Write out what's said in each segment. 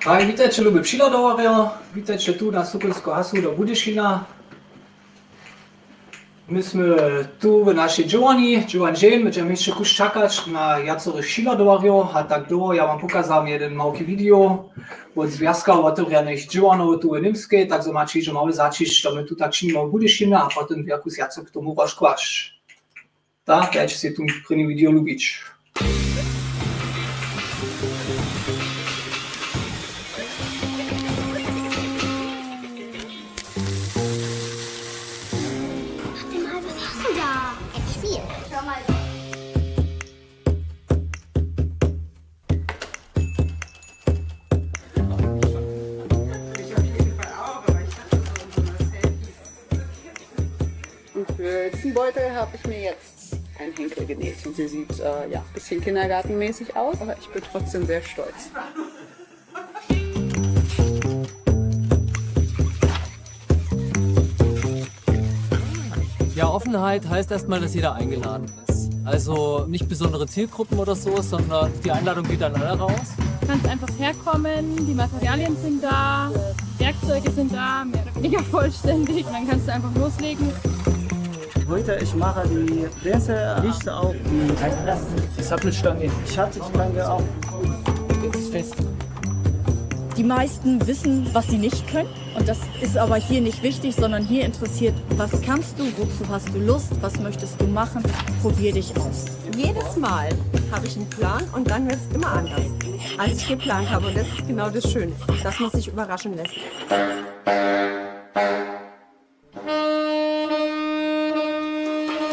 Hej, vítajte ľubí přiladovaria, vítajte tu na Sokolskou hasu do Budyšina. My jsme tu v naší Giovanni Jane, będziemy jeszcze kus czekać na jacorych přiladovariów, a tak do, ja wam pokazam jeden małki video od związka otevřených Giovanov tu v Nimskej, tak zobačí, že máme začít, že my tu tak činíme v Budyšina a potom jakus jacok k tomu rozkváš. Tak, dajte si tu první video lubič. Für diesen Beutel habe ich mir jetzt einen Henkel genäht. Und sie sieht ja, ein bisschen kindergartenmäßig aus, aber ich bin trotzdem sehr stolz. Ja, Offenheit heißt erstmal, dass jeder eingeladen ist. Also nicht besondere Zielgruppen oder so, sondern die Einladung geht an alle raus. Du kannst einfach herkommen, die Materialien sind da, die Werkzeuge sind da, mehr oder weniger vollständig. Und dann kannst du einfach loslegen. Heute ich mache die Gläser, Lichter auf die Sattelstange, Schattenstange auch. Das ist fest. Die meisten wissen, was sie nicht können. Und das ist aber hier nicht wichtig, sondern hier interessiert, was kannst du, wozu hast du Lust, was möchtest du machen, probier dich aus. Jedes Mal habe ich einen Plan und dann wird es immer anders, als ich geplant habe. Und das ist genau das Schöne, dass man sich überraschen lässt.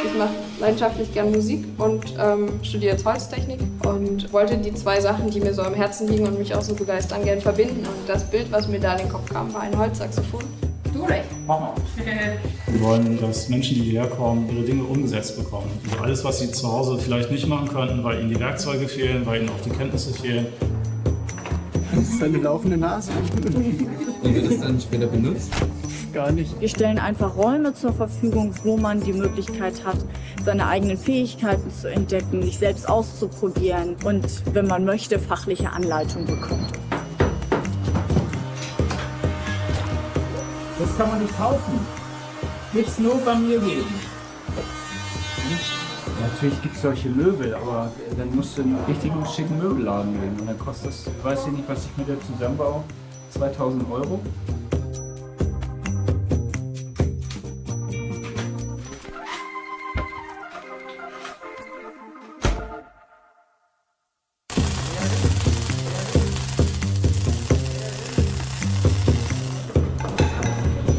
Ich mache leidenschaftlich gern Musik und studiere jetzt Holztechnik und wollte die zwei Sachen, die mir so am Herzen liegen und mich auch so begeistern, gern verbinden. Und das Bild, was mir da in den Kopf kam, war ein Holzsaxophon. Du recht. Wir wollen, dass Menschen, die hierher kommen, ihre Dinge umgesetzt bekommen. Also alles, was sie zu Hause vielleicht nicht machen könnten, weil ihnen die Werkzeuge fehlen, weil ihnen auch die Kenntnisse fehlen. Das ist eine laufende Nase. Und wird es dann später benutzt? Gar nicht. Wir stellen einfach Räume zur Verfügung, wo man die Möglichkeit hat, seine eigenen Fähigkeiten zu entdecken, sich selbst auszuprobieren und, wenn man möchte, fachliche Anleitung bekommt. Das kann man nicht kaufen. Gibt's nur bei mir geben. Natürlich gibt es solche Möbel, aber dann musst du in einen richtigen schicken Möbelladen gehen. Und dann kostet das, ich weiß nicht, was ich mit der zusammenbaue, 2000 €.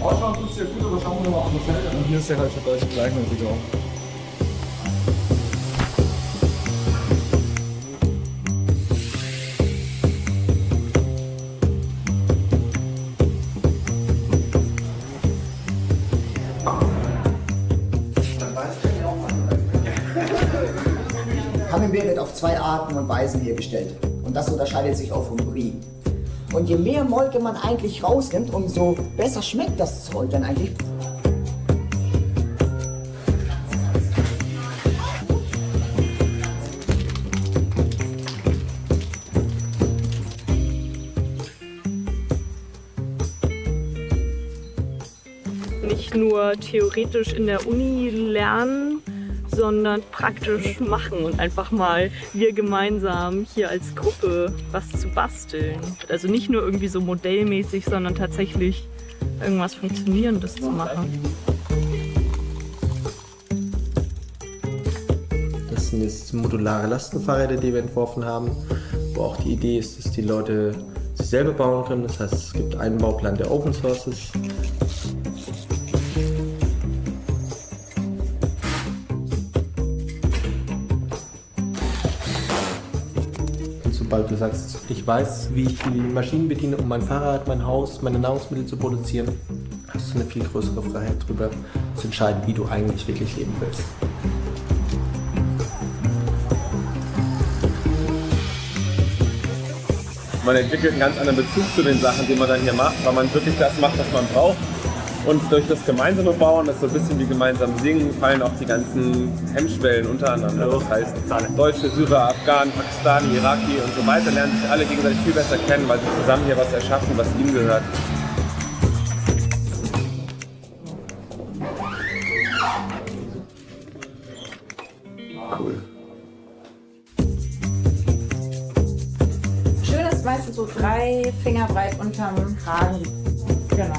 Ausschauen tut es ja gut, aber schauen wir mal auf das Feld. Und hier ist der halt schon deutlich gleichmäßiger. Camembert wird auf zwei Arten und Weisen hergestellt. Und das unterscheidet sich auch vom Brie. Und je mehr Molke man eigentlich rausnimmt, umso besser schmeckt das Zeug dann eigentlich. Nicht nur theoretisch in der Uni lernen, sondern praktisch machen und einfach mal wir gemeinsam hier als Gruppe was zu basteln. Also nicht nur irgendwie so modellmäßig, sondern tatsächlich irgendwas Funktionierendes zu machen. Das sind jetzt modulare Lastenfahrräder, die wir entworfen haben, wo auch die Idee ist, dass die Leute sich selber bauen können. Das heißt, es gibt einen Bauplan, der Open Source ist. Sobald du sagst, ich weiß, wie ich die Maschinen bediene, um mein Fahrrad, mein Haus, meine Nahrungsmittel zu produzieren, hast du eine viel größere Freiheit darüber zu entscheiden, wie du eigentlich wirklich leben willst. Man entwickelt einen ganz anderen Bezug zu den Sachen, die man dann hier macht, weil man wirklich das macht, was man braucht. Und durch das gemeinsame Bauen, das so ein bisschen wie gemeinsam Singen, fallen auch die ganzen Hemmschwellen untereinander. Das heißt, Deutsche, Syrer, Afghanen, Pakistani, Iraki und so weiter lernen sich alle gegenseitig viel besser kennen, weil sie zusammen hier was erschaffen, was ihnen gehört. Cool. Schön ist meistens so 3 Finger breit unterm Kragen. Genau.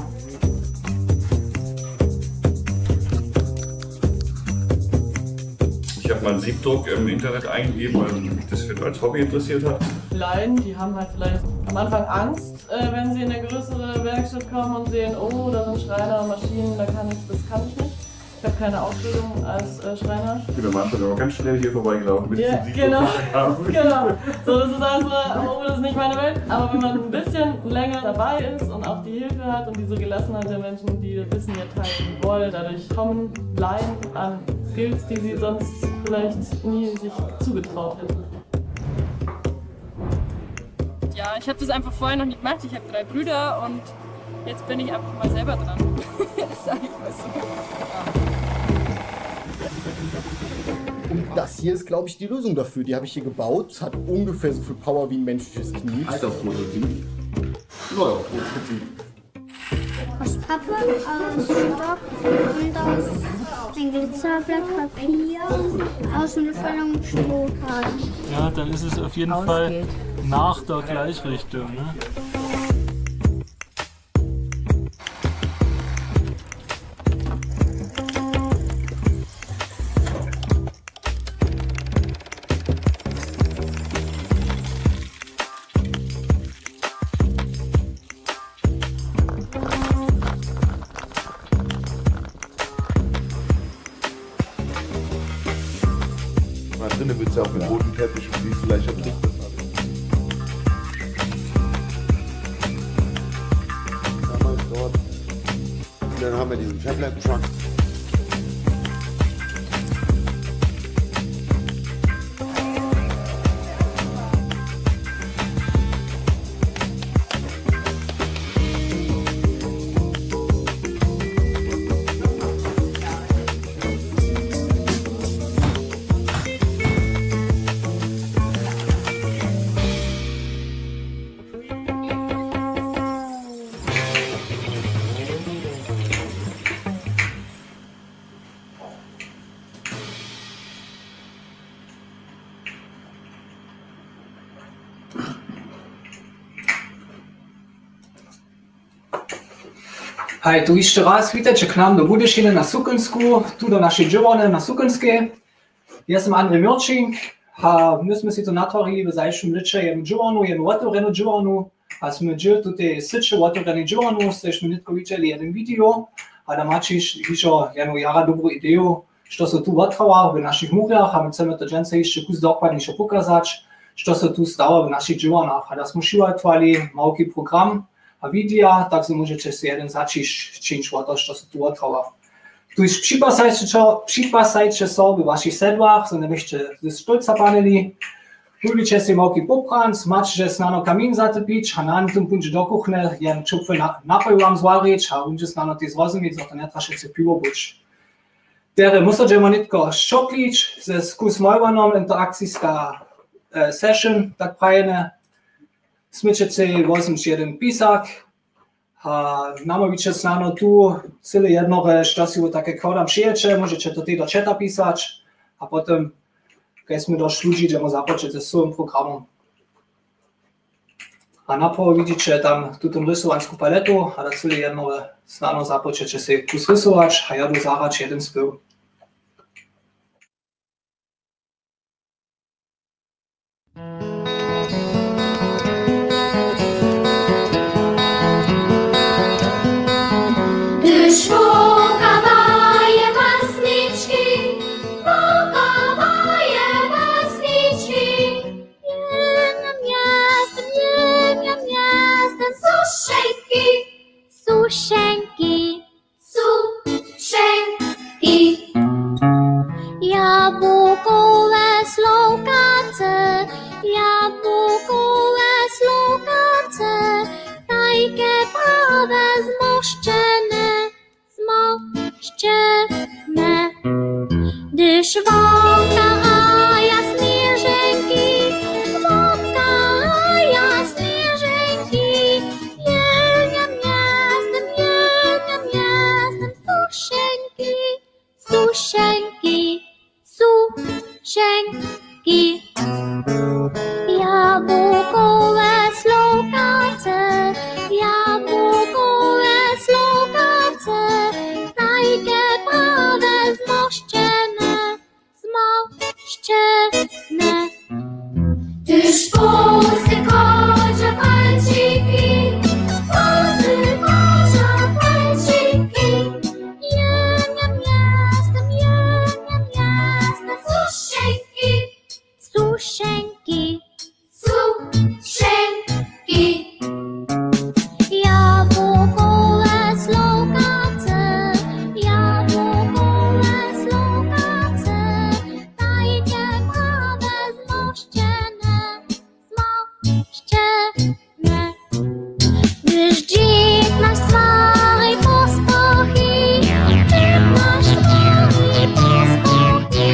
Ich habe mal einen Siebdruck im Internet eingegeben, weil mich das als Hobby interessiert hat. Laien, die haben halt vielleicht am Anfang Angst, wenn sie in eine größere Werkstatt kommen und sehen, oh, da sind Schreiner, Maschinen, das kann ich nicht. Ich habe keine Ausbildung als Schreiner. Ich bin am Anfang aber ganz schnell hier vorbeigelaufen mit ja, diesem Siebdruck. Genau. So, das ist also, oh, das ist nicht meine Welt. Aber wenn man ein bisschen länger dabei ist und auch die Hilfe hat und diese Gelassenheit der Menschen, die das Wissen ja teilen wollen, dadurch kommen Laien an Skills, die sie sonst vielleicht nie sich zugetraut hätten. Ja, ich habe das einfach vorher noch nicht gemacht. Ich habe 3 Brüder und jetzt bin ich einfach mal selber dran. Sag ich mal so. Und das hier ist, glaube ich, die Lösung dafür. Die habe ich hier gebaut. Hat ungefähr so viel Power wie ein menschliches Knie. Alter Prototyp. Naja, Prototyp. Aus Pappe, aus Stock und aus ein Glitzerblatt Papier, aus einer Füllung Strohhalm. Ja, dann ist es auf jeden Fall nach der Gleichrichtung. Ne? Da drinnen wird es ja auf dem roten Teppich und siehst du leicht Druck. Damals dort. Und dann haben wir diesen Fablab-Truck. Hej, tu jeszcze raz witajcie k nam do Budyšiny na Sukensku, tu do naszej dżowany na Sukenskiej. Jestem Andrzej Mirčink a my sme si to natvorili v zajšom liče jednu džovanu, jednu otvorenú džovanu a sme džil tu tej syče otvorenej džovanu, ste sme netko videli jeden video a da mačiš hižo jednu jara dobrú ideu, što sa tu otrava v našich murjach a my chceme to džence ešte kus dokładnejšie pokazać, što sa tu stalo v našich džovanách a da smo šivatvali malký program a videa, tak si môžete si jeden začiť činč o to, što sa tu otrava. Tu już przypasajcie sobie w waszych sedlach, so nebyście ze stolca paneli. Lubicie si malký popranc, macie snano kamin zatepić, a na tym puncie do kuchny, jen czupwy napoj wam zwarić, a będzie snano ty zrozumieć, że to nie trasze piwo być. Tere musíte ma nitko šoklić, ze skus mojvanom interakcijska session, tak prajene. Smyčete возьмeš jeden pisak, a namoviče snano tu cele jednore, što si u také kodam šiječe, možete to do četa pisać, a potom, keď sme došli ľudí, idemo započať se svojím programom. A napravo vidíte tam túto rysovanskú paletu, a da cele jednore snano započete si kus rysovač, a ja du zarač jeden spil. Sušenky, sušenky. Suszenki. Jabłkowe slokace, jabłkowe slokace, takie prawe zmoszczone, zmoszczone. Tyż posykocze palciki, posykocze palciki. Jestem, suszenki, suszenki, suszenki. Jabłkowe slokace, jabłkowe slokace, takie prawe zmoszczone, zmoszczone. Gdyż dzik nasz swary pospochi, dzik nasz swary pospochi.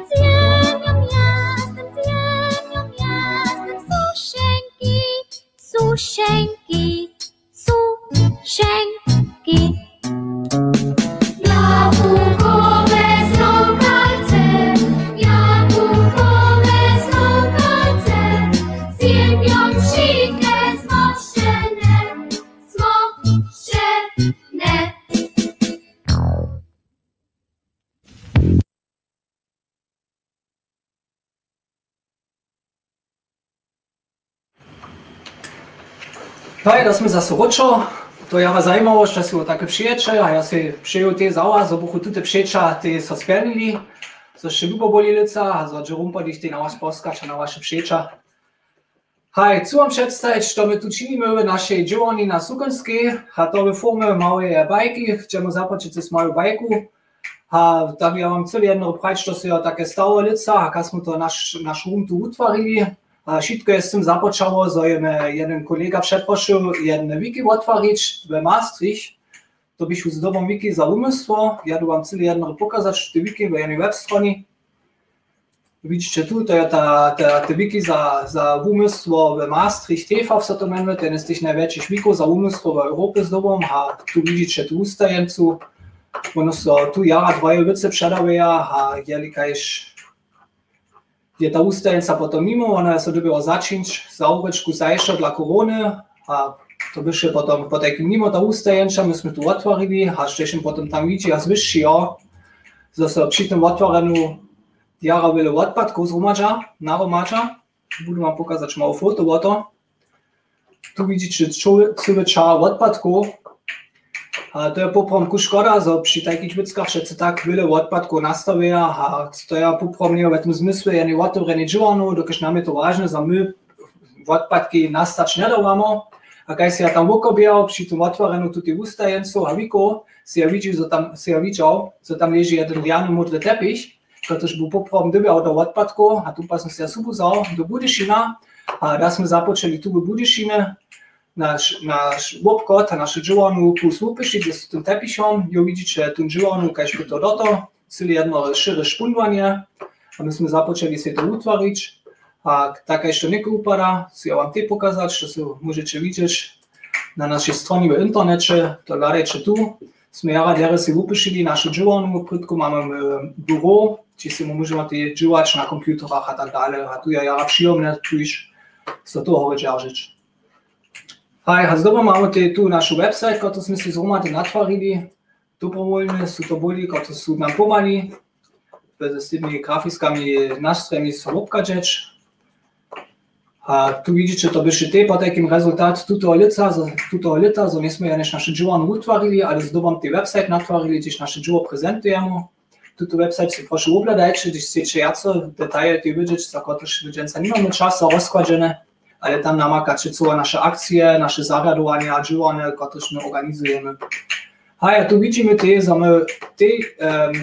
Ziemią jestem, suszenki, suszenki, suszenki. Jabłkowe slokace, jabłkowe slokace, ziemią szyjkę zmoszczone, zmoszczone. Hej, da sme zase ročo. To je jara zajmavost, že su také přiječe, a ja si přeju te zauwa, so buchu tute přiječa te so spernili, so še lubo boli lica, a so Jerumpa dich te na was poskača na vaše přiječa. Hej, chcу vám představit, što my tu činíme v našej dživani na Sukonskej, a to v forme malej bajky, chceme započít s malou bajku. A tak ja vám chcel jedno prajť, što se jo také stalo lica, a kad smo to naš rum tu utvarili. A všetko je s tým započalo, že jeden kolega předpošel jeden wiki otvoriť v Maastricht. To bych už s dobom wiki za umysło. Ja tu vám chcel jedno pokazať, že ty wiki v jednej webstroni. Vidíte tu, to je ta wiki za umysło v Maastricht TV, se to menuje, ten je z tých najväčších wiki za umysło v Európe s dobom. A tu vidíte tu ustajencu. Ono so tu jara dvoje vice předaveja a jelikajš je ta ustajenca potom mimo, ona se dobila začinč za urečku zajšo dla korony, a to byše potom potekim mimo ta ustajenča, my sme tu otvorili, a štežem potom tam vidí, a zvyšší jo, zase při tom otvorenu jara vyle odpadkov naromadža, budu vám pokazať malo foto o to. Tu vidíte celý čár odpadkov, a to je popromku škoda, že při takých věckách, že se tak vyle odpadkov nastavia, a to je popromně v tom zmysle je neotvorený dživanu, dokud nám je to vážné, že my odpadky nastať nedáváme. A keď si ja tam okoběl při tom otvorenu tu ty ustajencov a víko, si ja videl, že tam leží jeden riadny modrý tepich, protože byl poprom doběl do odpadkov, a tu pas som si ja subuzal do Budyšina, a da sme započeli tu v Budyšine, naš obchod a našu dživanu plus upišiť s tým tepišom. Jo vidíte tú dživanu, keď je to doto, celé jedno širé špundovanie. A my sme započeli si to utvoriť. A tak ešte neko upadá, si ja vám tie pokazať, čo si môžete vidieť na našej strane v internete. To hľadajte tu. Sme jara si upišili našu dživanu, prudko máme buro, či si môžeme tie dživať na kompjuterách a tak dále. A tu je jara příjemné, tuž sa toho vedžiaržiť. Hej, a zdoba máme tu našu website, ktorú sme si zhromady natvorili. Dobrovoľne sú to boli, ktorí sú nám pomali s tými grafickými nástrojmi sa obkačeť. A tu vidíte, to byše te po takým rezultát tuto leta, so my sme ja než naše dživanu utvorili, ale s dobom tie website natvorili, když naše dživo prezentujeme. Tuto website si prošu obľadajte, když chcete jaco detaje tie vidieť, za ktoré ľudia nemáme časa rozkladžené. Ale tam namakać całe nasze akcje, nasze zaradowania, dżiwane, które my organizujemy. A tu widzimy te, że my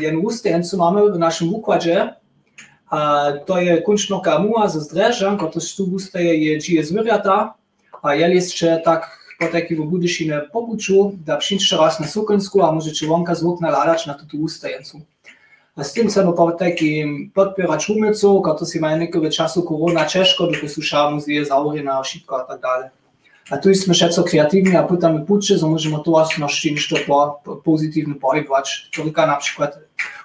jedną ustajencu mamy w naszym układzie. To jest kuncznoka muła ze zdrzeżem, która tu ustaje dzieje zwierzęta. A ja jeszcze tak po takiej w Budyšinie pobuču, da przyjdzie raz na Sokonsku, a możecie łąka z okna ladać na tu ustajencu. A z tym chcemy po takim podpierać umyców, którzy si mają niekogo czasu korona ciężko, dokud susza muzeje, zaurina, szybko a tak dalej. A tu jesteśmy jeszcze kreatywni, a pytamy puczy, że możemy to na szczęście pozytywnie porywać. Tylko na przykład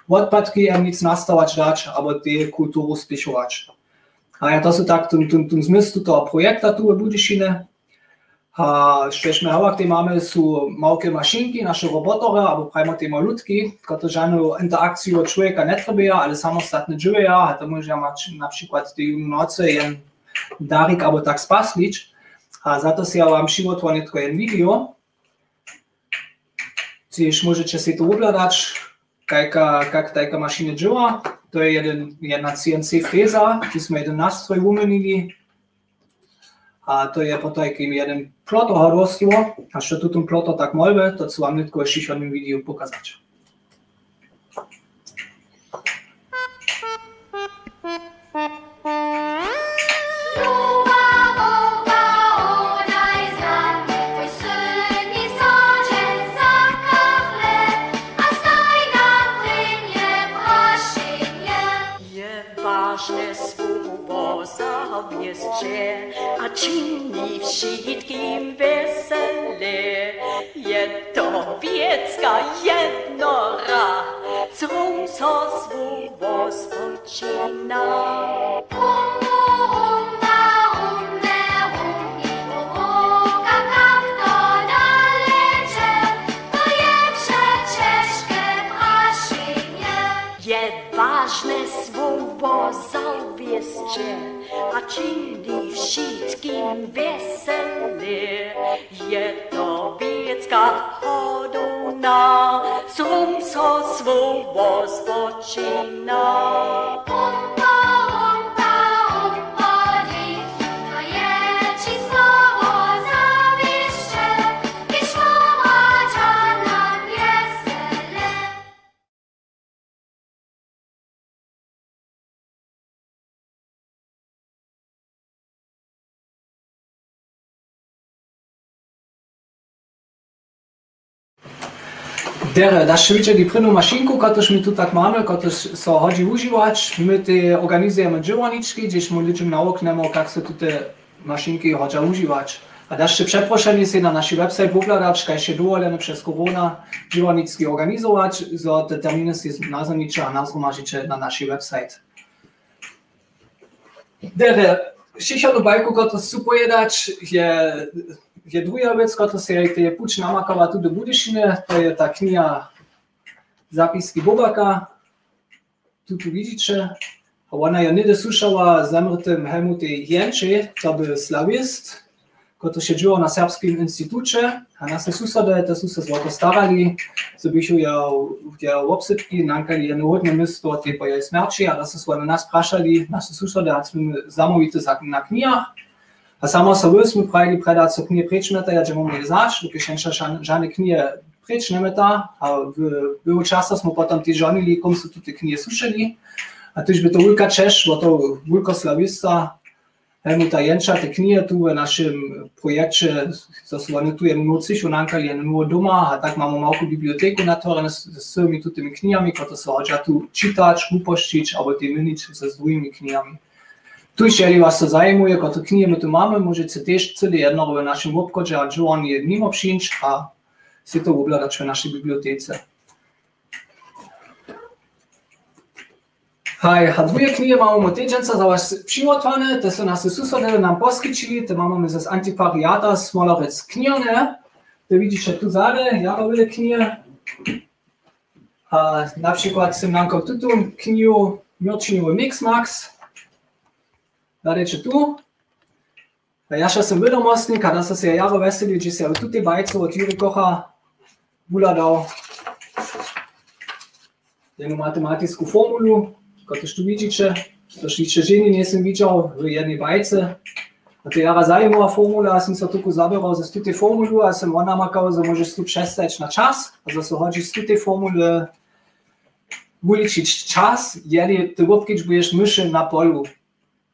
odpadki nic nastawać dać, albo te kulturu spieszować. A ja to sú tak, tým zmyslu toho projekta tu v Budyšine. A šteśmy hałak, te mamy są małe maszynki, nasze robotory, albo prajmo te malutki, które żadną interakcję od człowieka nie robią, ale samostatnie żyją, a to może mać na przykład te nocy jeden darik albo tak spaslić. A za to ja wam przygotowałem tylko jeden video. Gdzieś możecie sobie to oglądać, jak taka maszyna działa. To jest jedna CNC freza, gdzie jeden nastrój umienili. A to je potem jeden ploto horosło, a što tu ten ploto tak malbe, to co wam tylko jeszcze w jednym wideo pokazać. A czyni wszystkim wesele, jedno wiecka jednora, co słowo spoczyna. Ważne słowo zawieszcie, a czyni wszystkim wesele, jedno wiecka hodowna, co słowo spoczyna. Dasz widzieli prynú maszynku, którąż my tu tak mamy, którąż so hodzi używać. My te organizujemy działaniczki, gdzieś my ludziom nauknemy, jak się tu te maszynki hodzi używać. A dasz się przeproszeni się na naszej website wykładać, jak się dovoleno przez korona działaniczki organizować, so te terminy się nazwanicze a nazromažicie na naszej website. Šišanu bajku, którą chcę powiedzieć, je druga vec, która się puč namakala tu do Budyšine, to je ta kniha Zapiski Bobaka. Tu widzicie. A ona je nigdy słyszała zamrtym Helmutie Jenče, to był slawist, który się dział na Serbskim Instytucie, a nasze susedy, to się złoto starali, żebyśmy je obsypki, nankali je nohodne misto tej po jej śmierci, a to się słowo nas praszali, nasze susedy, a jsme zamówili na knihach. A samo sobie jsme prajeli predać so knije prečmeta, ja džemo mi zač, dokaj še žane knije prečnemeta, a v bilo časa smo potom ti žonili, kom so tudi knije sušeli. A tuž bi to vulka češ, bo to vulko slavista Helmuta Jenča, te knije tu v našem projekcie, so so oni tu jednu nocich unankali jednu novo doma, a tak imamo malko biblioteku natvorene s vsemi tutimi knjigami, kot so hoča tu čitač, upoščič, alebo te minič s drugimi knjigami. Tu, jeżeli was to zajmuje, jakie knihy my tu mamy, możecie też całe jedno w naszym obchodzie, a Joan je mimo przyjść, a się to oglądać w naszej bibliotece. A dwie knihy mamy od tydziąca za was przygotowane, to są nasze susedy nam poskyczyli, to mamy z antikwariata Smolarec knione, to widzicie tu zade, jakowe knihy. A na przykład jsem nankał tu knihu Mirčinowy Mixmax. Dajcie tu. Ja jsem wiadomostnik, a da se jaro veseli, že se tu te bajce od Juri Kocha uladal jednu matematicką formulu, którąż tu widzicie, to jeszcze żeni nie jsem widział w jednej bajce. A to jara zajmowa formula, a jsem se tylko zabieral ze tej formulu, a jsem namakał, że możesz tu przestać na czas, a że chodzi z tej formuły uliczyć czas, jeżeli ty łopkić będziesz myszy na polu.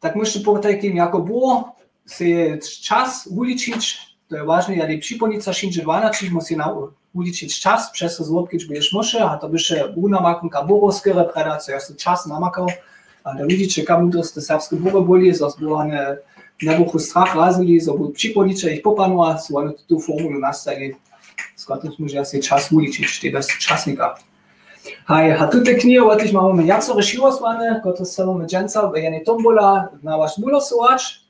Tak myślę po takim, jako było się czas uliczyć, to jest ważne, jeżeli przypomnica się 12, musi uliczyć czas, przez to złopkić będziesz myszy, a to by się unamaką kaborowskie repredacje, ja się czas namakał, a to widzicie, kam to te serbskie bury byli, so było nie było strach razili, so był przypomnica ich popanła, so one tu formulu nastali, z których może się czas uliczyć, te bez czasnika. Hej, a tu te knihe, odliž máme jacore šivosvane, ktoré sa máme dženca, jene tombola na vaš bulosovač.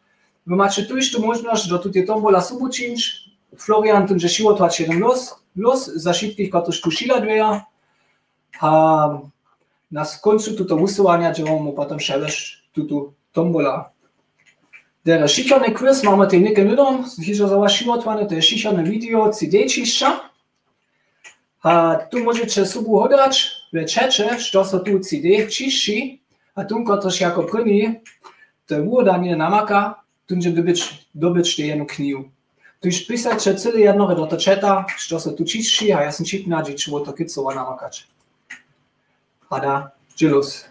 Vy máte tu ešte možnosť, do tu tie tombola subučinč. Florian, tunže životovač jeden los za všetkých, ktorí tu šila dveja. A na koncu tuto vusovania, že vám potom šeleš tuto tombola. Der šicherný quiz máme tie neke nudom, hižo za vaš životovane, to je šicherné video, CD čišća. A tu môžete subu hodať v čeče, čo sa tu CD čiši, a tu, ktorí ako první, to je uvodanie namaka, tu že dobyčte jednu knihu. Tu už písať celé jednore do to četa, čo sa tu čiši, a ja som čipná, že čo to kicova namakač. A da, džilus.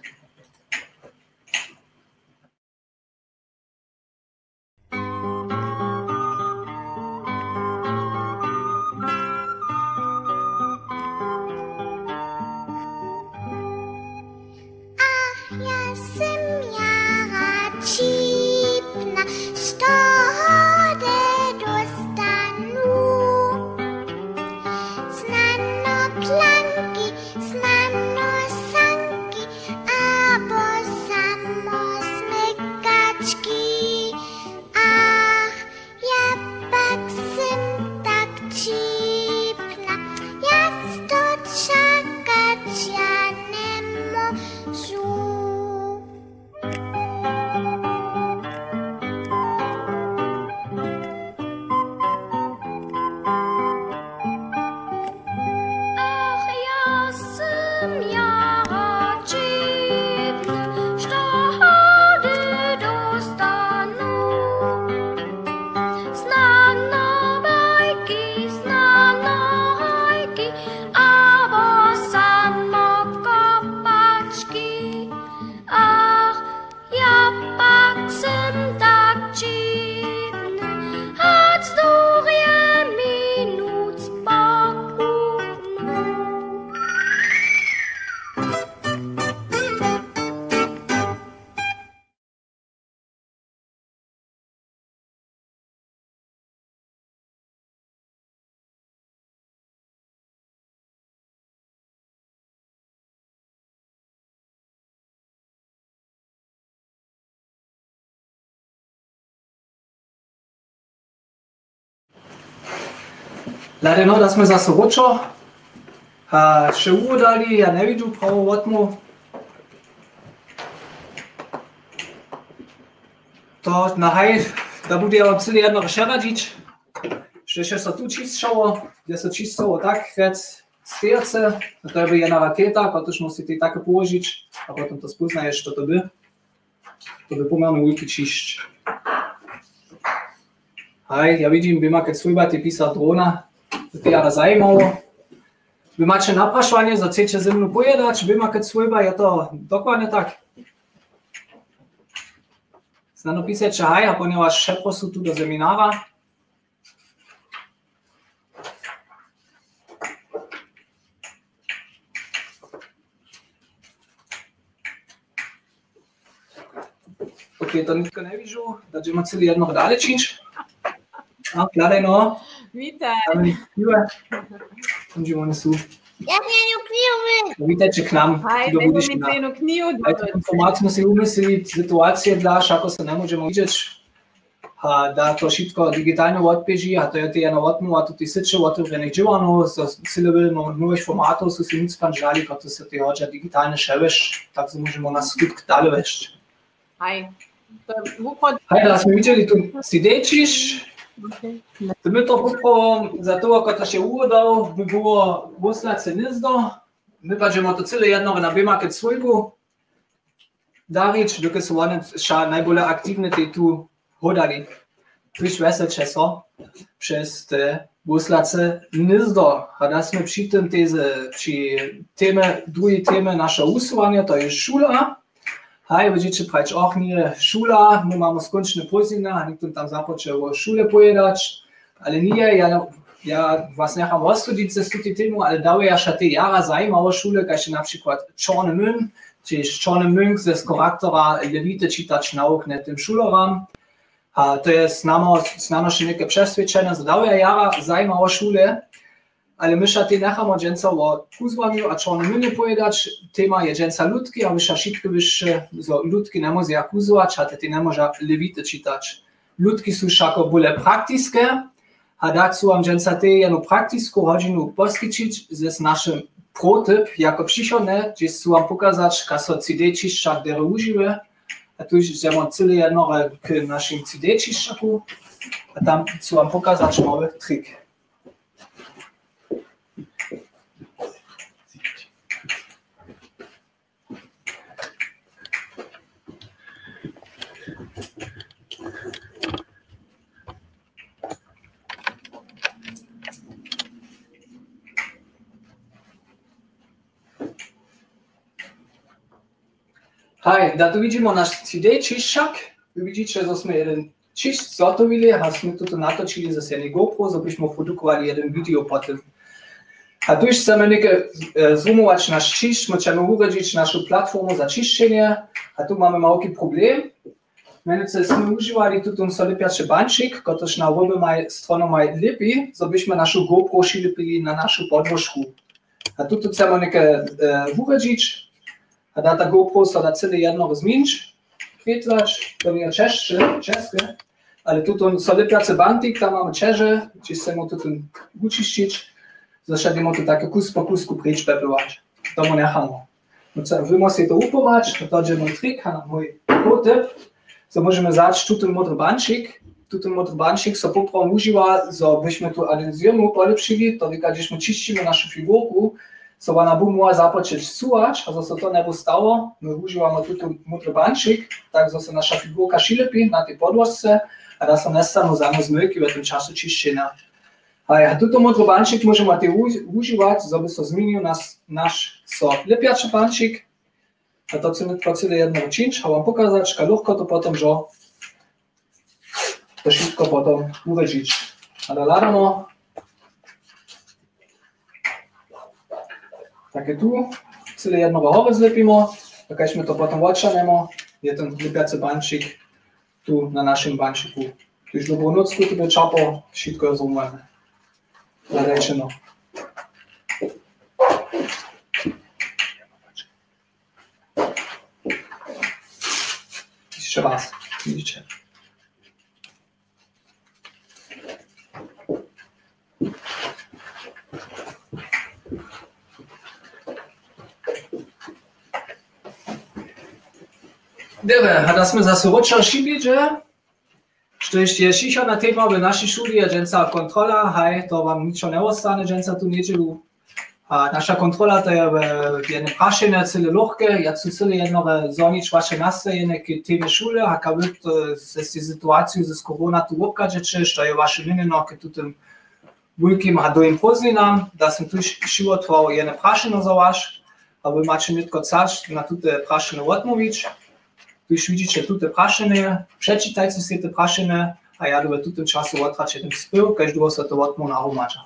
Ladeno, da sme zase ročo. A še uvodali, ja ne vidim pravo vodmu. To na haj, da bude vam celé jedno rešeradič. Še sa tu čistšalo, kde sa čistilo tak, rec stejce. To je jedna raketa, protože musíte také položiť a potom to spoznaješ, čo to by. To by pomerne veľký čišť. Hej, ja vidím, vy ma keď svojbate písať drona. To je ale zajímavé. Vy máte naprašovanie, že chcete ze mnou pojedať, vy ma keď svojba, je to dokładne tak. Znano písať, že hej, a ponieważ šepro sú tu do seminára. Ok, to nikto nevidžu, takže ma celý jedno dálečič. A, kladaj no. Vítaj. Vítajte k nám. Hej, nego mi cenu knjigu dobiti. Informaciju si umislili, situacije daš, ako se ne možemo vidjeti, da to šitko digitalno odpeži, a to je ti jedno odmu, a to ti siče otvorenih dživanov, so silovilno novih formatov, so si nic panžali, kot se ti hoče digitalne ševeš, tako se možemo nas skutk dalje vešći. Hej. Hej, da smo vidjeli tu sidečiš. To my to popravo, zato ako to še uvodal, by było Voslace Nizdo. My pa ćemo to cele jedno na bima keď svojbu darič, dokud su oni ša najbolje aktivne te tu hodali. Priš veselče so przez te Voslace Nizdo. A da sme pri tym drugi teme naša usovanja, to je šula. Hej, widzicie, prać auch nie szula, my mamy skończone później, a nikt tam zapoczął o szule pojedać, ale nie, ja was nie mam rozsudzić ze tej temu, ale dały ja się te jara zajma o szule, jak na przykład Czarny Mün, czyli Czarny Mün ze charaktora Lewity czytać nauk tym szuloram, a to jest znano się niekie przeświadczenie, że dały ja jara zajma o szule, ale mysza ty nechamo dżęca o kuzłamiu, a czorny mnie pojedać, tema je dżęca ludki, a mysza szybko wyższe, so ludki nie może jak kuzłać, a ty nie może lewity czytać. Ludki są szako byle praktyczne, a tak są am dżęca ty jedną praktyczną godzinu poskyczyć z naszym protyp, jako przyszone, gdzie są wam pokazać, jak so CD czyszczak dere używa, a tu już zjemy cyle jedno k naszym CD czyszczaku, a tam są wam pokazać mały trik. Hej, da tu widzimy nasz CD czyszczak. Wy widzicie, że jsme jeden czyszcz zgotowili, a jsme tu natočili zase jedny GoPro, so byśmy produkowali jeden video potem. A tu już chcemy zoomować nasz czyszcz, możemy urodzić naszą platformę za czyszczenie, a tu mamy mały problem. Mianowicie jsme używali tu solipiaczy banczyk, który na obie strony ma lepiej, so byśmy naszą GoPro przylepili na naszą podłożkę. A tu chcemy urodzić. A da ta GoPro so da cyle jedno zmienić, kwietać, to nie czeskie, ale tu solipiacy bantik, tam mamy czerze, gdzie chcemy tu uczyścić, zaczynamy tu takie kus po kusku pryć pepełać. To mu nechamy. No co, wy musicie to upomać, to jest mój trik, mój protyp, so możemy zacząć tu modry banczyk, so poprawnie używa, so byśmy tu adhezję polepszyli, to gdyśmy czyścimy naszą figurkę, so ona by mogła zapocząć słuchać, a so to nie by stało, my używamy tu modry banczyk, tak so nasza figurka przylepi na tej podłożce, a da so nie staną żadne zmyłki w tym czasie czyszczenia. A tu modry banczyk możemy używać, żeby so zmienił nasz lepiaczy banczyk, a to chcemy cyle jedno uczynić, a wam pokazać, jak lekko to potem, że to szybko potem urodzić. Ale ladamy. Takie tu, cyle jednego hory zlepimy, takśmy to potem odczaniemy, je ten lepiacy banczyk tu na naszym banczyku. Tu już dobrą nocku, tu by czapo, wszystko rozumujemy. Zarečeno. Jeszcze raz, widzicie. Dobre, a da sme zase odšli, že? Što je šiša na tema v naši šuli je dženca kontrola, haj, to vam ničo ne ostane, dženca tu nedželu. A naša kontrola to je v jedne prašene, cele lohke, ja su cele jednore zonič vaše nastrojene k teme šule, a ka vy se si situaciju z korona tu obkađeče, što je vaše mineno k tutem velikim hadovim pozninam, da sem tu životval jedne prašene za vaš, a vy mače netko cač na tute prašene odmovič. Tu już widzicie te prašene, przeczytajcie sobie te prašene, a ja w tym czasu odtracić ten spył, każdy se to odmu nahumača.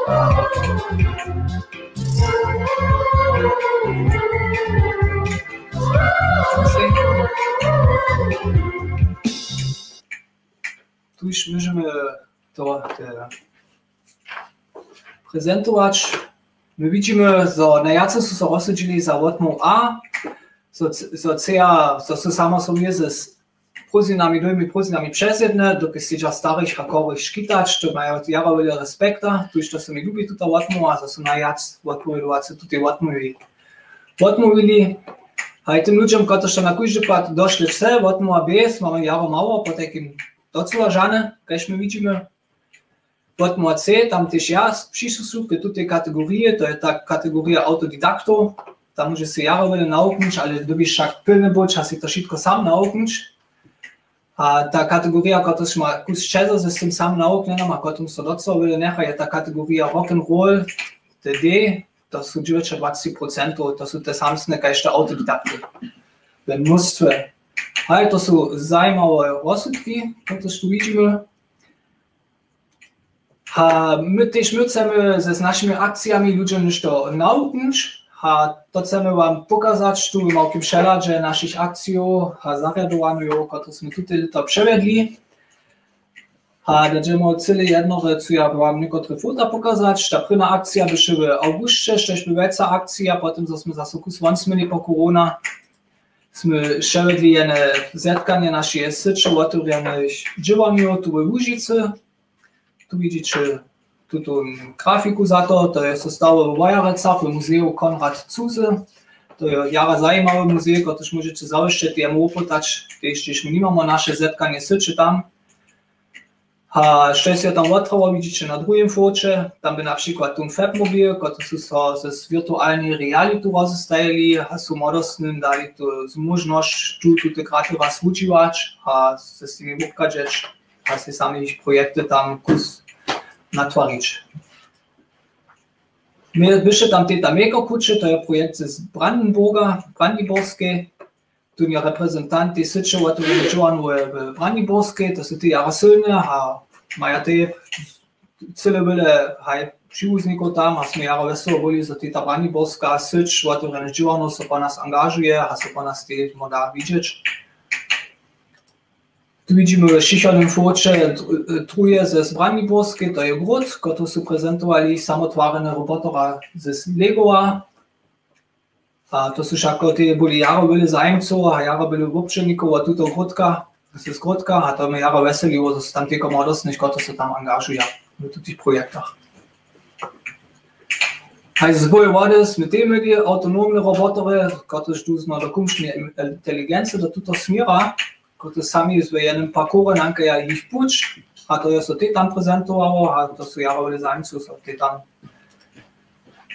Tu już możemy to prezentować. My widzimy, że najjacy są się rozsadzili za łotmą A, że są samo sobie z prózdninami, nowymi prózdninami przez jedne, dokud siedział starych, hakowych szkitać, to mają jara wiele respekta, tu już to się mi lubi tutaj łotmą, a to są najjacy odpowiedzi tutaj łotmowili. A tym ludziom, którzy na każdy pad doszli w se, łotmą A B, mamy jara mało, po takim docela żane, jak my widzimy. Łotmą C, tam też ja przyszedł do tej kategorii, to jest ta kategoria autodidaktów, tam może się jara wiele nauczyć, ale dobisz wszak pilny być, a się to wszystko sam nauczyć. A ta kategoria, która ma kus czego ze tym sam nauczeniem, a która so docela wiele necha, jest ta kategoria rock'n'roll, D, to są 29%, to są te samsne jeszcze autodidakty w mnóstwie. Ale to są zajímawe rozsudki, które tu widzimy. A my też chcemy ze naszymi akcjami ludziom już to nauczyć, a to chcemy wam pokazać tu w małym przeladzie naszych akcji, a zariadowaniu, które jsme tutaj to przewiedli. A będziemy cyle jedno, co ja wam niektóre foto pokazać. Ta prva akcja była w augustie, też była większa akcja, potem żeśmy zase kus wonsmili po korona. Jsme przewiedli jedno zetkanie naszej syczy, otworzonych działaniu tu w Łużycy. Tu widzicie tu grafiku za to jest stało w Wajarecach, w Muzeum Konrad Zuse. To jest jara zajímawe muzeum, które możecie zauważyć, jemu opytać, jeśli nie mamy nasze zetkanie syczy tam. A co się tam odtrwało, widzicie na drugim focie, tam by na przykład ten Fabmobil, który są z wirtualnej reality rozstajali, a są modosnym dali tu możliwość tu te graty raz używać, a z tymi pokazać, a się sami ich projekty tam kus natwarić. My byśmy tam te Maker-Kutsche, to jest projekt z Brandenburskiej, tu jest reprezentant tej syczy, który działają w Brandenburskiej, to są te jara silne, a mają te cyle wiele przyłóżników tam, a jsme jara wesoło byli, że ta Brandenburska sycz, która działają, się po nas angażuje, a się po nas te można widzieć. Tu widzimy w šichanym focie truje z Brandenburskiej, to jest Grut, który są prezentowali samotwarne robotora z Legoa. A to są wszak byli jara wiele zajemców, a jara wiele obczynników, a tutaj Grutka, to jest Grutka, a to my jara weseliło, że tam tylko młodostnych, którzy się tam angażują w tych projektach. A zbojowali z tymi autonomne robotory, które tu z dokumcznej inteligencji do tuto smiera, które sami z jednym parkourem nankaja ich puć, a to jest to tam prezentowało, a to są jara wiele zajemców, co tam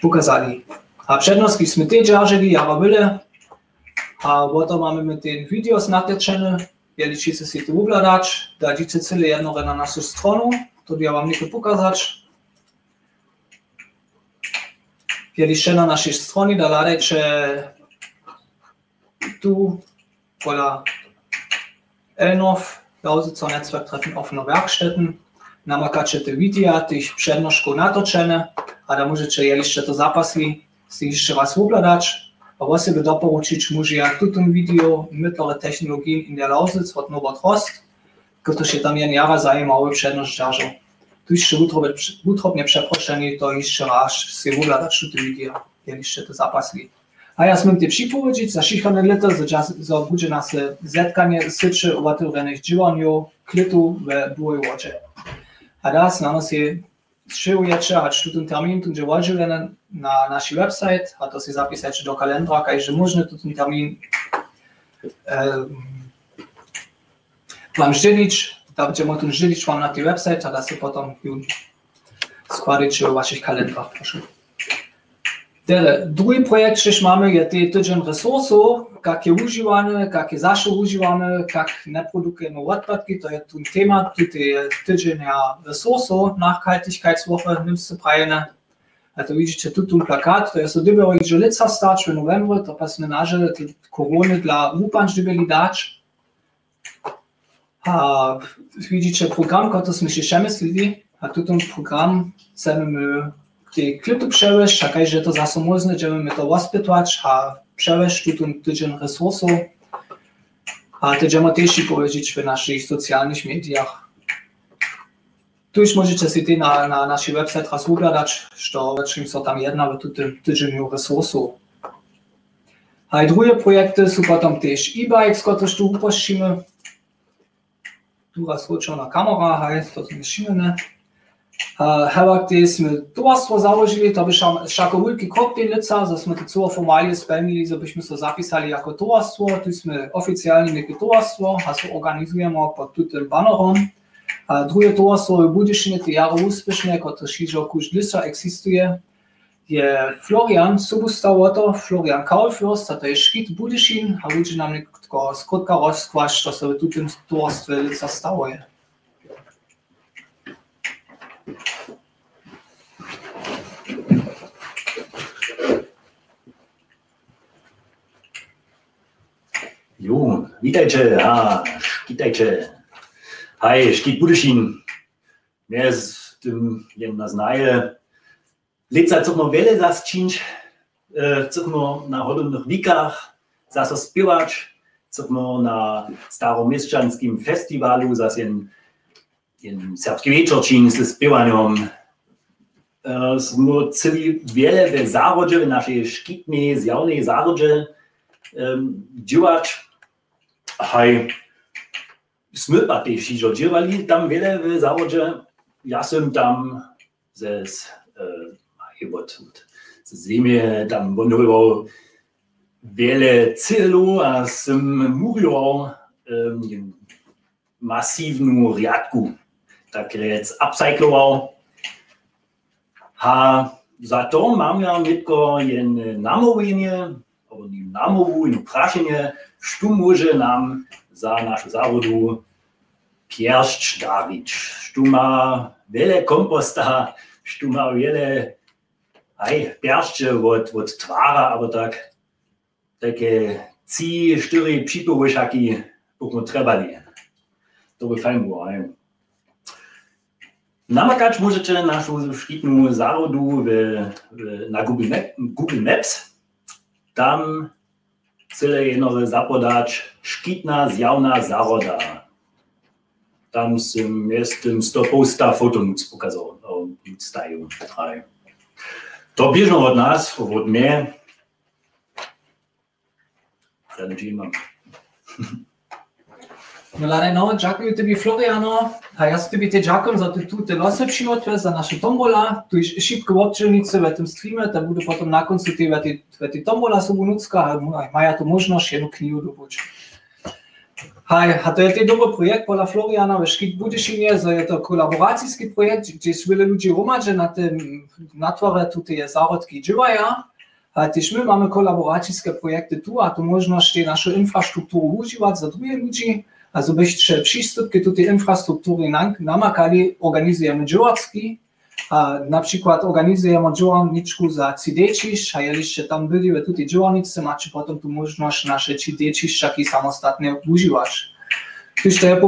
pokazali. A przednostki jsme te dzierżyli, jara wiele, a potem mamy my ten videos natyczene, jeśli chcecie się to oglądać, dajcie cyle jedno na naszą stronę, to ja wam nie pokazać. Jeśli na naszej stronie, da ladajcie tu, wola Elnow, Lausitzer Netzwerktreffen offener Werkstätten, namakacie te wideo, tych przednoszków natoczene, a da możecie, jeśli to zapasli, si jeszcze raz oglądać, a was sobie doporučić może jak tu tym video mittlere technologien in der Lausitz od Norbert Rost, który się tam jara zajmowały przedność dzierżą. Tu jeszcze utrobnie przeproszeni, to jeszcze raz si oglądać to video, jeśli to zapasli. A ja smiem te przypowiedzieć, za šichane lata, za będzie nas zetkanie syczy otworzonych działaniu klitu w Bujewodzie. A teraz na nas Przyjujecie, a ten termin, tu działacie na naszej website, a to się zapisać do kalendra, każdy można ten termin wam żylić, da będziemy ten żylić wam na tej website, a da się potem składać w waszych kalendrach, proszę. Drugi projekt, który mamy, jest tydzień resursów, jakie używamy, jakie zawsze używamy, jak nie produkujemy odpadki, to jest ten temat, tutaj tydzień resursów, Nachhaltigkeitswoche, niemscy prajene. A to widzicie tu ten plakat, to jest dobre, że lica stać w novembru, to pasmy nasze korony dla upan, żeby dać. A widzicie program, który jsme się przemyslili, a tu ten program chcemy te klipy przewieźć, a każdy to zase można, żeby my to rozpytać, a przewieźć tu tydzień resursów. A to będziemy też powiedzieć w naszych socjalnych mediach. Tu już możecie sobie na naszej website raz oglądać, czym są tam jedna w tym tydzieniu resursów. A drugie projekty są potem też e-bikes, które tu upuścimy. Tu raz na kamera, to zmieścimy. Chyba jsme towarstwo założyli, to by všako wielki krok tej lica, że jsme ty całe formalnie spełnili, żebyśmy się zapisali jako towarstwo. Tu jsme oficjalnie jako towarstwo, a so organizujemy pod tym banerem. Drugie towarstwo w Budyšinie, te jaro úspěšné, które šižo kuž lica existuje, je Florian Subustawoto, Florian Kaulfürst, a to je Škit Budyšin, a ludzie nam tylko skrótka rozkłaść, to się w tym towarstwie lica stałuje. Jo, witajcie, witajcie. Hej, Škit Budyšin. Mnie z tym jedna znaje. Leca chcemy wiele zasczynić, chcemy na hodownych wikach zase śpiewać, chcemy na staromieszczanskim festiwalu zase jen serbski wieczór czynić ze śpiewaniem. Jsme chceli wiele w zárodze, w naszej szkitnej, zjawnej zárodze działać. Hej, jsme pa też iżo działali tam wiele w zárodze. Ja sam tam ze ziemi tam wątpływał wiele celu, a sam mówił masywną riadku. Tak jest upcyclował. A za to mam ja tylko jedno namówienie, albo nie namowu, jedno praszenie, co może nam za naszą zawodu pierść dawić. Co ma wiele komposta, co ma wiele pierście od twara, albo tak, takie 3-4 przypołyszaki byśmy trebali. To by fajnie było. Namakać możecie naszą szkitną zárodu na Google Maps. Tam chcę jedno zapodać szkitna zjawna zároda. Tam jestem 100 posta foto pokazał. To bieżą od nas, od mnie. Zanudzimy. No, dziękuję Tobie, Floriano. A ja Tobie dziękuję za te losy przyjmoty, za nasze tombola. Tu jest szybko obczylnicy w tym streamie, to budu potem na końcu te tombola sobie nucka, a maja tu możliwość jedną knigę dobyć. A to jest dobry projekt pola Floriana w Škit Budyšinie, to jest to kolaboracyjski projekt, gdzie wiele ludzi romadzi na tym natworze tutaj zárodki działają. A też my mamy kolaboracyjskie projekty tu, a tu możliwość naszą infrastrukturę używać za drugie ludzi. Also byście przystępki do tej infrastruktury namakali, organizujemy działacki, a na przykład organizujemy działalniczku za CD-cisz, a jeśli tam byli w tej działalnicy, macie potem tu możliwość nasze CD-ciszczaki samostatnie używać. Tuż to jest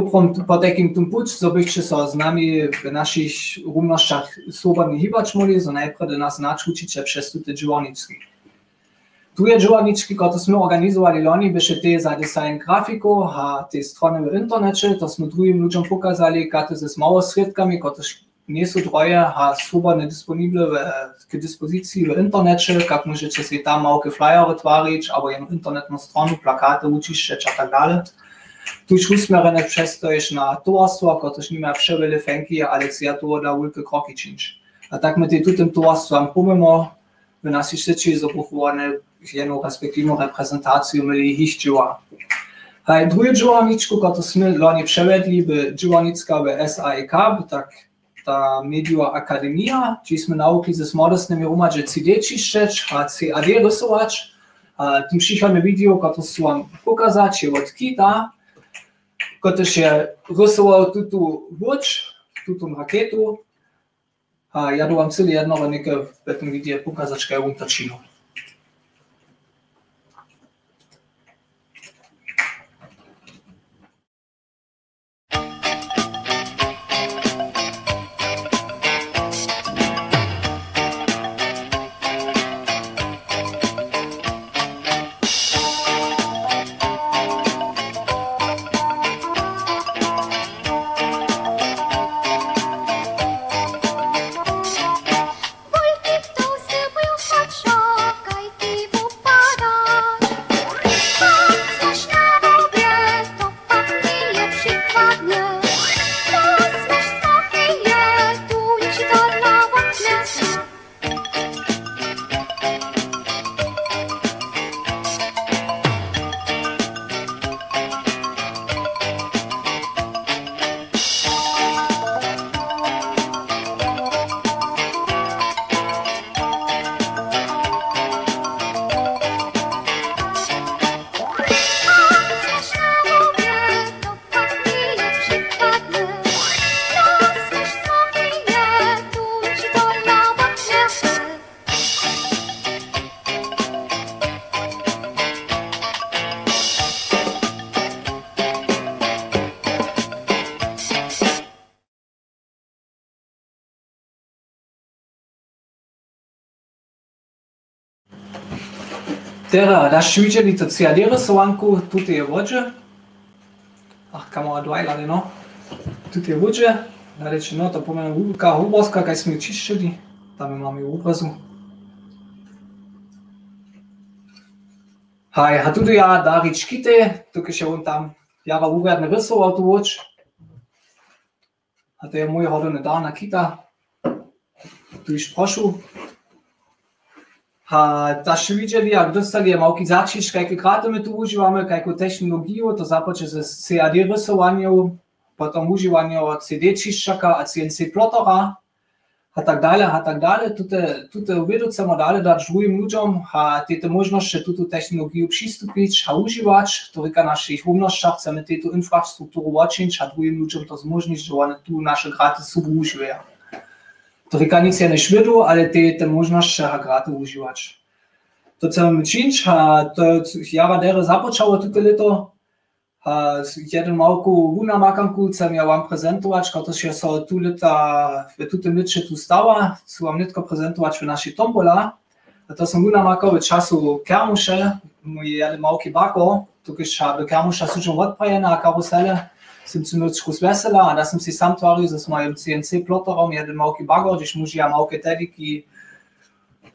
po takim tym put, że byście się z nami w naszych równościach swobodnie hibać mogli, że najpierw nas nauczycie przez te działalniczki. Tu je działalniczki, które sme organizowali loni, były te za design grafiku, a te strony w internecie, to sme drugim ludziom pokazali, jak ze mało środkami, które nie są drogie, a swobodnie disponible k dyspozycji w internecie, jak możecie sobie tam małe flyery tworzyć, albo jedną internetną stronę, plakaty uczyć i tak dalej. Tu już usmierzone przez to jest na towarstwo, które nie ma przewiele fęki, ale chcą to da wielkie kroki czynić. A tak my tym towarstwem pomimo, w naszej sieci zabuchowane jedną respektywną reprezentację mieli hiszczyła. A drugie działalniczku, które sme loni przewiedli, by działalnicka w SAEK, tak ta Media Akademia, gdzie sme nauczyli ze młodostnymi rumadzi CD czyszczeć, a CAD rysować. A tym przychodne video, które chcę wam pokazać, jest od Kita, który się rysował tutu łódź, tutu rakietu. A ja wam chcę jedno w tym video pokazać, jak on to czynił. Teraz, da ste videli to CAD rysovanku, tutaj je vođe. Kamera 2 lade, no. Tutaj je vođe. Da reče, no, to pomeni velika obrazka, kaj smo jo čiščili. Tam imamo v obrazu. Haj, a tudi ja, Darič Kite, tukaj še on tam jara uradne rysoval tu voč. A to je moj hodene dana Kita. Tu iš prošu. A da ste videli, jak dostali je malki začiš, kajke krate my tu užívame, kajku technologiju, to započe z CAD rysovanjem, potom užívanie CD čiščaka a CNC plotora a tak dalej. Tute uvedúcemu dali dať druhým ľuďom a tieto možnosti túto technológiu přistúpiť a užívať. To v našich umnostiach chceme tieto infraštruktúru očiniť a druhým ľuďom to zmožniť, že oni tu naše gratis užívajú. To nic ja nešvedu, ale tieto možnosti a gratis užívať. To chceme činiť a to jara dere započalo túto leto. Jeden malku vunamakanku chcem ja vám prezentovať, pretože sa tu leta, v tuto liče tu stava, chcem vám netko prezentovať v našej tombola. A to som vunamakal v času Kermuše, môj jeden malký bako, tukaj do Kermuša sú odprajené a karusele, som si nočku zvesela a da som si sam tvoril so mojim CNC plotorom jeden malký bako, když môžu ja malké tediky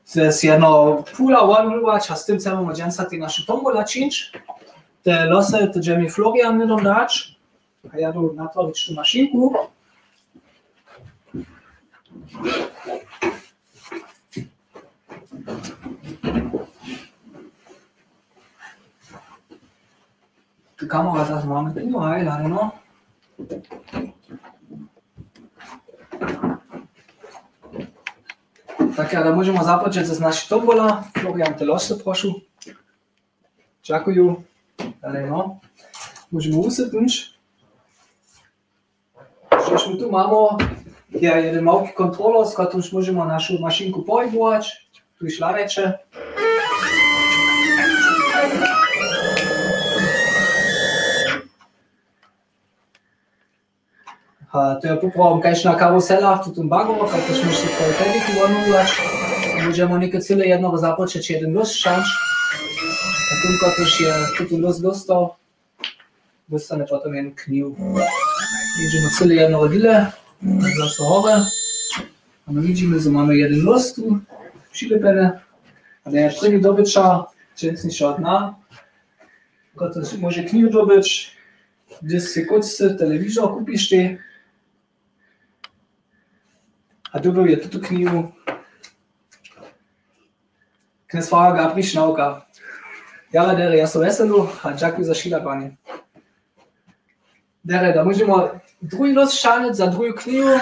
z jedno pula vonúvať a s tým chcem vám dženca ty našu tombola činiť. Te lose, te Jamie Florian nedom dać, a ja tu natvorić tu maszynku. Tu kamera teraz mamy tu, ale no. Tak, ja, da możemy zapocząć z naszej tombola. Florian, te losy, proszę. Dziękuję. Ale no, môžeme usednúť. Že my tu máme jeden malký kontrolor, s ktorým môžeme našu mašinku pohybovať. Tu je šladeče. A to je poprvom kajšná karusela, tu bagor, keď môžete tvoje tediky vonúvať. Môžeme niekedy celé jednoho započať jeden los šanč. A tylko też je tu los dostał, dostanie potem jeden knił. Jedziemy całe jedno rodile, zaraz do chore. A my widzimy, że mamy jeden los tu przylepiony. A ten jest první dobyča, częstniejsza od dna. Tylko też może knił dobyć, gdzieś się kutce, telewizor kupisz ty. A dobył je tuto knił. Knesfara Gabriš nauka. Jara dere, ja som veselu a ďakujem za šiľapanie. Dere, da môžeme druhý los šániť za druhú knihu.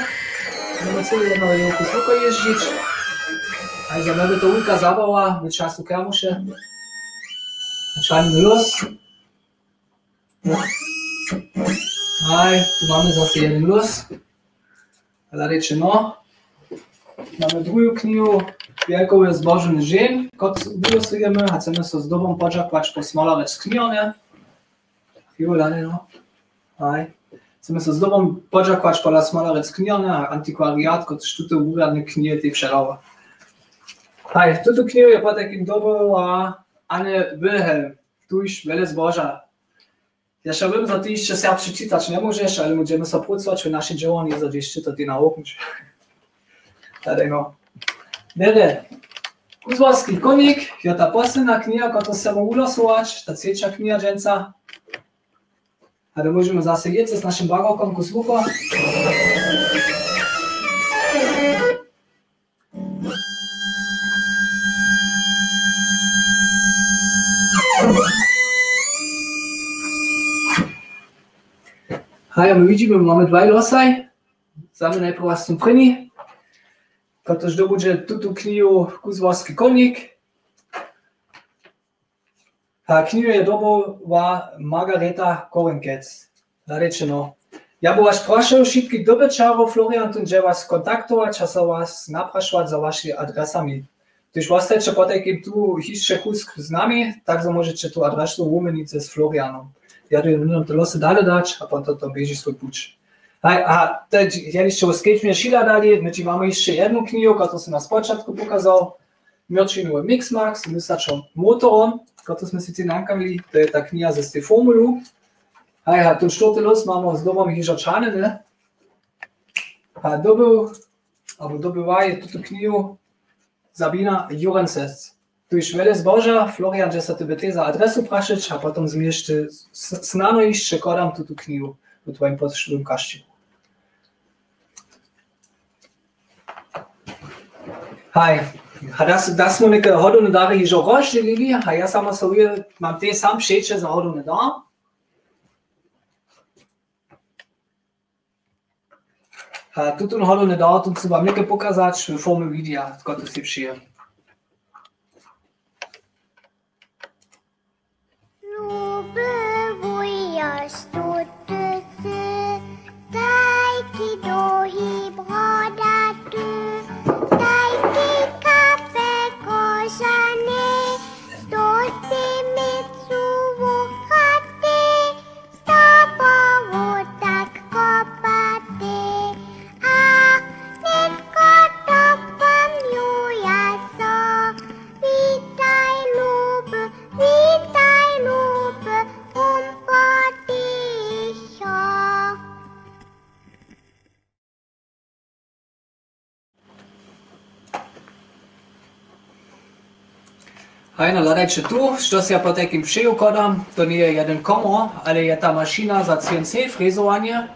Môžeme celý jedno kus ruko ježdiť. Aj za mňa to ulka zabava v času Kermuše. Šánime los. Aj, tu máme zase jeden los. Ale reče no. Máme druhú knihu. Wielkowe zbożne żyn, kot wylosujemy, a chcemy so z dobą podziakować po smolarec knione. Chwilę, no. Aj. Chcemy so z dobą podziakować po la smolarec knione, a antikwariat, kot sztuty uradne knie tej przerowa. Aj, tuto kniu je po takim dobyła Anne Wilhelm, tu już wiele zboża. Ja się bym za ty jeszcze się przeczytać nie możesz, ale będziemy sobie pracować w naszej działaniu, za gdzieś czytać na oknie. Tak, no. Dere, Kuzłowski konik, je ta posledná kniha, ktorú sa mu ulosovač, tá trzecia kniha dženca. A da môžeme zase jeti s našim bagokom Kuzvuko. Hej, a my widzimy, mamy dwa losaj. Zamy najpierw was zum první. Protože to bude tuto knihu Kuzłowski konik. A knihu je dobovala Margareta Korenkec. Narečeno. Ja by vás prosil všetkých dobyčárov Floriantu, že vás kontaktovať a sa vás naprašovať za vaši adresami. Když vás chcete potekým tu ještě kus s nami, tak sa môžete tu adresu umeniť s Florianom. Ja to jenom to lose dále dať a potom to běží svoj puč. A teď, ja ešte skryť mi šila dali, my máme ešte jednu knihu, ktorú som na spočiatku pokazal. Mierčinowy Mixmax, wystarczą motorom, to jsme si nankali, to je ta kniha ze tej formulu. A tu czwarty los mamy z domem Hiżaczany, ne? A dobywaje tutto knihu Sabina Jurences. Tu jest wiele zboża, Florian, że sobie ty za adresu praszyć, a potem zmieszczy snano iść, przekodam tutto knihu w twoim pocztowym kaście. Hej, a das smo neke hodovne dary jižo rozdělili, a ja sama sobie mam te sam přeče za hodovne dar. A tuto hodovne dar, tu chcem vám neke pokazat v forme videa, kot si přijem. Hajno, hľadajte tu, što si ja po takým przyjukładam, to nie je jeden komor, ale je ta maszyna za CNC frezovanie.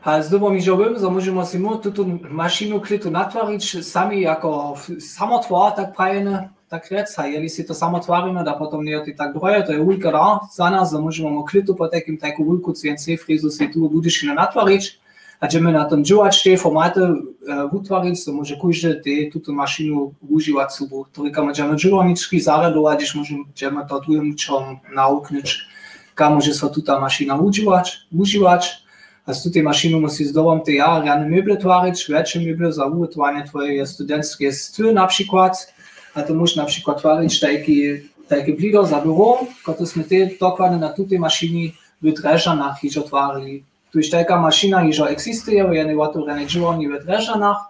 A z dobom ižovým, so môžeme si mu túto mašinu klitu natvariť sami ako samotvar, tak prajene, tak rec. A jeli si to samotvaríme, da potom nie je to tak droje, to je ulka da za nás, so môžeme mu klitu po takým takú ulku CNC frezu si tu budyšine natvariť. A džeme na tom džovač te formate utvariť, so môže kúžde túto mašinu užívať subu. To říkáme, džeme džovaničky zaradovať, když môžeme to druhým čom naukniť, kam môže sa túta mašina užívať. A z tej mašiny musí s dobom te riadne möble tvariť, väčšie möble za uvetovanie tvoje studentské stôl napríklad. A to môže napríklad tvariť taký blido za büro, ktoré sme te dokladne na tútej mašini v Drežanách již otvarili. Tu je taká mašina, již existuje, je neotvorené džovanie v Drežanách,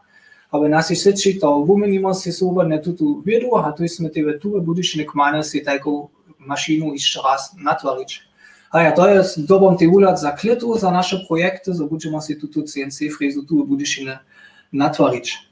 ale nasi srdči to umenimo si súberne túto vedu a tu sme te tu budušine kmane si takú mašinu ešte raz natvariť. A ja to je s dobom te úľad za klitu, za naše projekty, so budeme si túto CNC frezu tu budušine natvariť.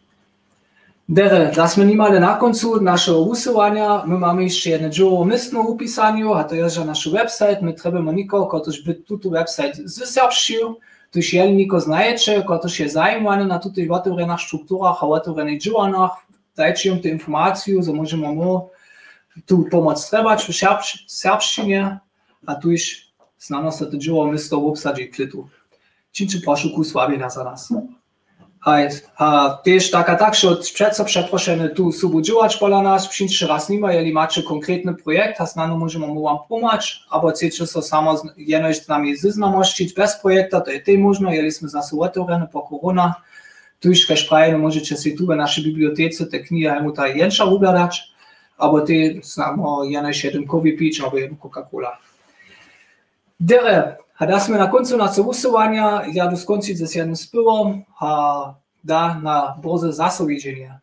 Dere, da sme nimali na koncu našeho usilovania, my máme ešte jedno džovo mestno upisanie, a to je že naš website, my trebujeme nikoho, ktož by túto website zserbšil, tož jeli niko znaječe, ktož je zaujímaný na tútych otvorených štruktúrach a otvorených džovanách, dajte im tú informáciu, so môžeme mu tu pomoc trebať v serbštine, a tu iš snano sa to džovo mesto obsadí klitu. Činče prošu kus vabina za nás. A też tak, że przed przeproszenie tu subudziłać pola nas, przyjdzie raz nima, jeżeli macie konkretny projekt, a znano możemy mu wam pomóc, albo chcecie so samo jenoś z nami znamościć bez projekta, to jest też można, jeżeli jsme zase otvorene po korona, tu już kažprajeno możecie si tu w naszej bibliotece te knihy Helmuta Jenscha ubladać, albo te samo jenoś jeden kowi pić, albo jeden Coca-Cola. Dere, a da sme na koncu naše usilovania, ja tu skončiť s jedným spevom a dá na brze zase videnie.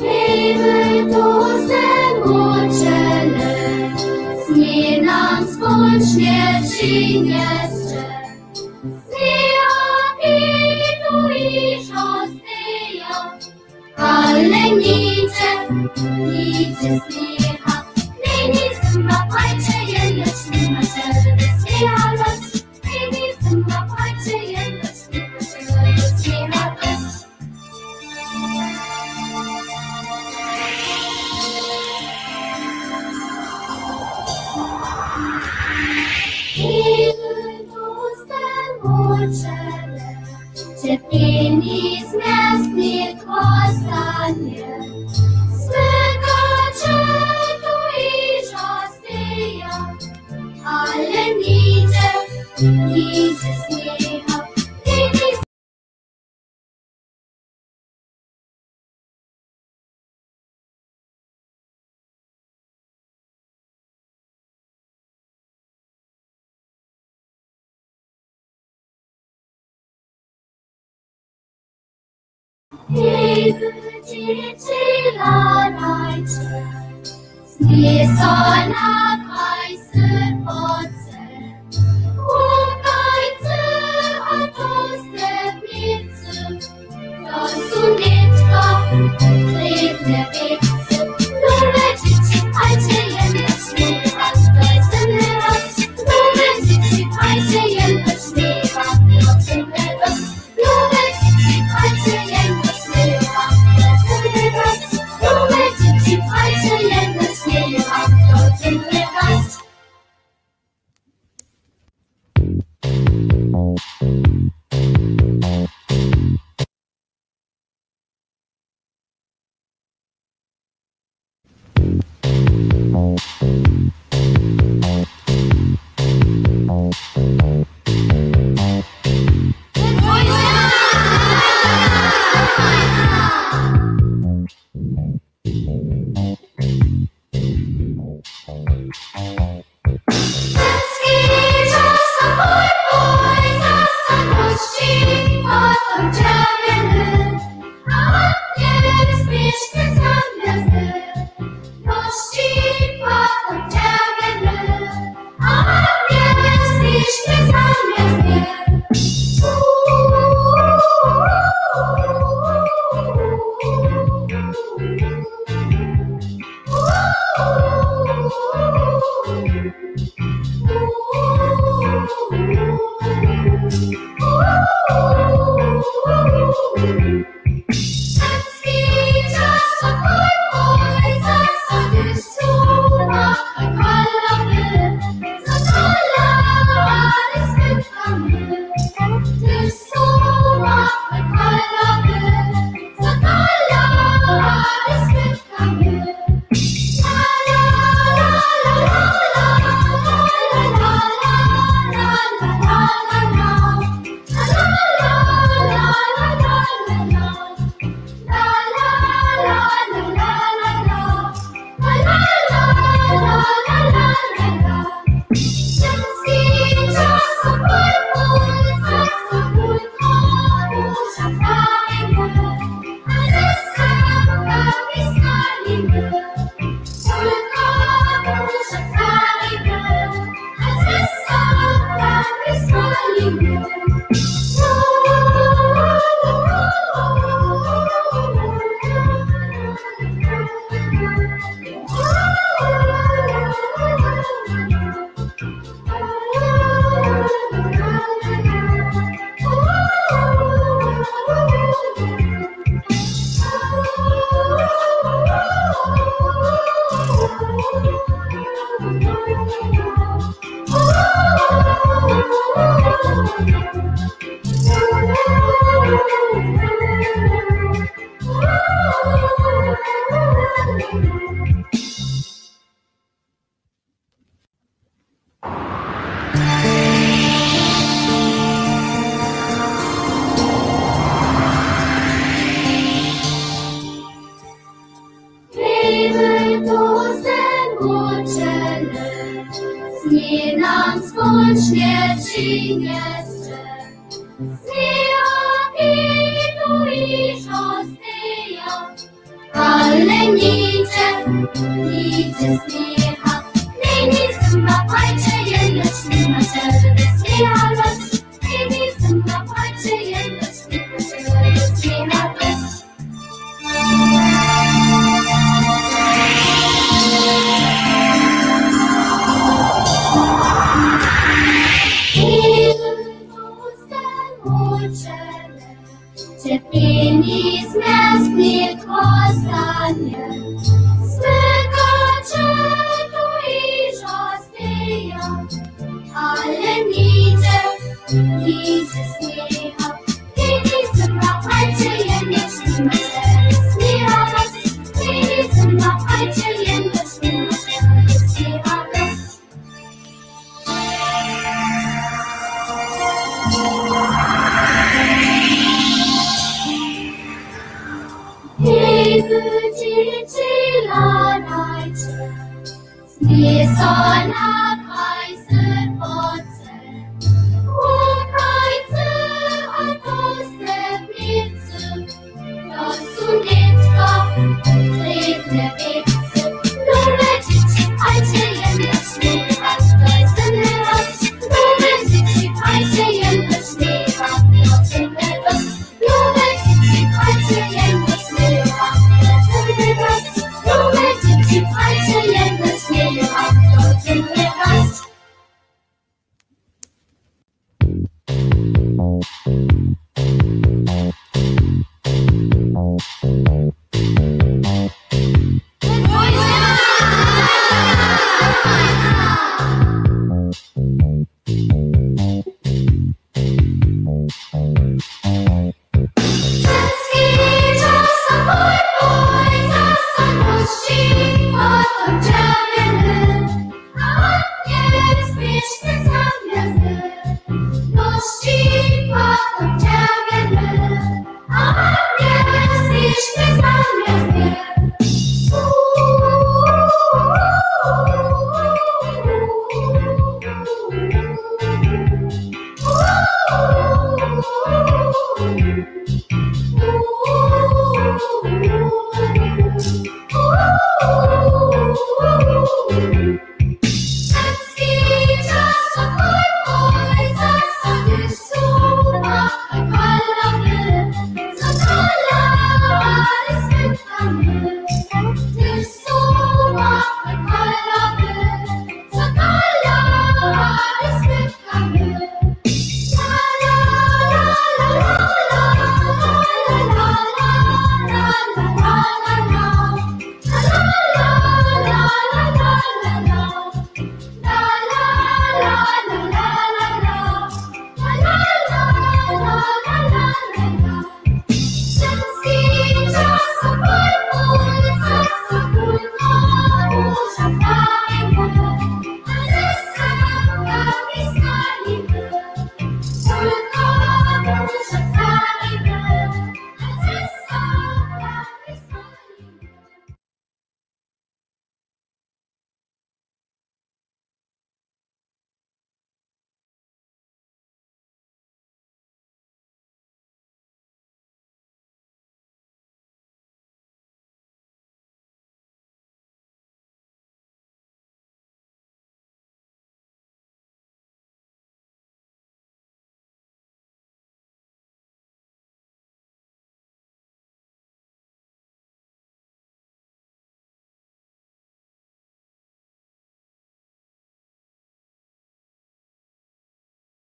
Lebe tłustem uczele, snie nam spocznie przyniesie. Ale nicze snieha, nic ma pajcze, jednoć nie ma czerwy snieha los, nic ma pajcze, jednoć nie ma czerwy snieha los. Ilu tłustem uczele, cierpieni z miast nie twostanie. Smykacze tu i żostyja, ale nicze snieha. Ooh.